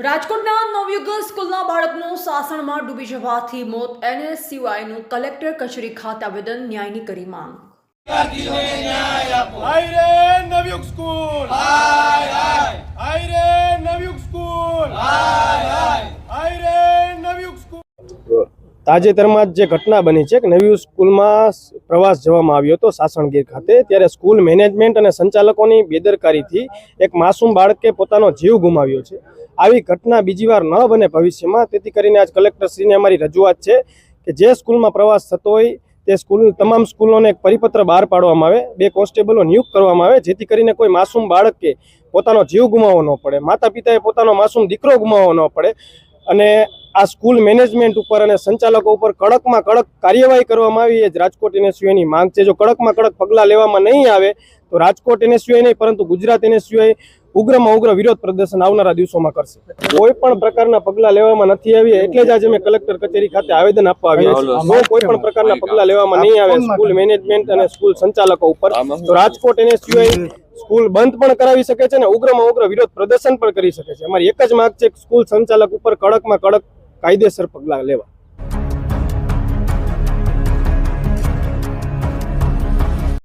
રાજકોટના નવયુગ સ્કૂલના બાળકનું સાસણમાં ડૂબી જવાથી મોત. NSCUIનું કલેક્ટર કચેરી ખાતે આવેદન. ન્યાયની કરી માંગ. તાજેતરમાં જે ઘટના બની છે કે નવી સ્કૂલમાં પ્રવાસ જવામાં આવ્યો હતો સાસણગીર ખાતે, ત્યારે સ્કૂલ મેનેજમેન્ટ અને સંચાલકોની બેદરકારીથી એક માસૂમ બાળકે પોતાનો જીવ ગુમાવ્યો છે. આવી ઘટના બીજી વાર ન બને ભવિષ્યમાં, તેથી કરીને આજ કલેક્ટરશ્રીને અમારી રજૂઆત છે કે જે સ્કૂલમાં પ્રવાસ થતો હોય તે તમામ સ્કૂલોને એક પરિપત્ર બહાર પાડવામાં આવે, 2 કોન્સ્ટેબલો નિયુક્ત કરવામાં આવે, જેથી કરીને કોઈ માસૂમ બાળકે પોતાનો જીવ ગુમાવવો ન પડે, માતા પિતાએ પોતાનો માસૂમ દીકરો ગુમાવવો ન પડે. અને આ સ્કૂલ મેનેજમેન્ટ ઉપર અને સંચાલકો ઉપર કડકમાં કડક કાર્યવાહી કરવામાં આવી એ જ રાજકોટ NSCUIની માંગ છે. જો કડકમાં કડક પગલાં લેવામાં નહીં આવે તો રાજકોટ NSCUI નહીં પરંતુ ગુજરાત NSCUI ઉગ્રમાં ઉગ્ર વિરોધ પ્રદર્શન આવનારા દિવસોમાં કરશે. કોઈ પણ પ્રકારના પગલાં લેવામાં નથી આવ્યા, એટલે જ આજે અમે કલેક્ટર કચેરી ખાતે આવેદન આપવા આવ્યા છીએ. જો કોઈ પણ પ્રકારના પગલાં લેવામાં નહીં આવે સ્કૂલ મેનેજમેન્ટ અને સ્કૂલ સંચાલકો ઉપર, તો રાજકોટ NSCUI સ્કૂલ બંધ પણ કરાવી શકે છે અને ઉગ્રમાં ઉગ્ર વિરોધ પ્રદર્શન પણ કરી શકે છે. અમારી એક જ માંગ છે કે સ્કૂલ સંચાલક ઉપર કડકમાં કડક કાયદેસર પગલાં લેવા.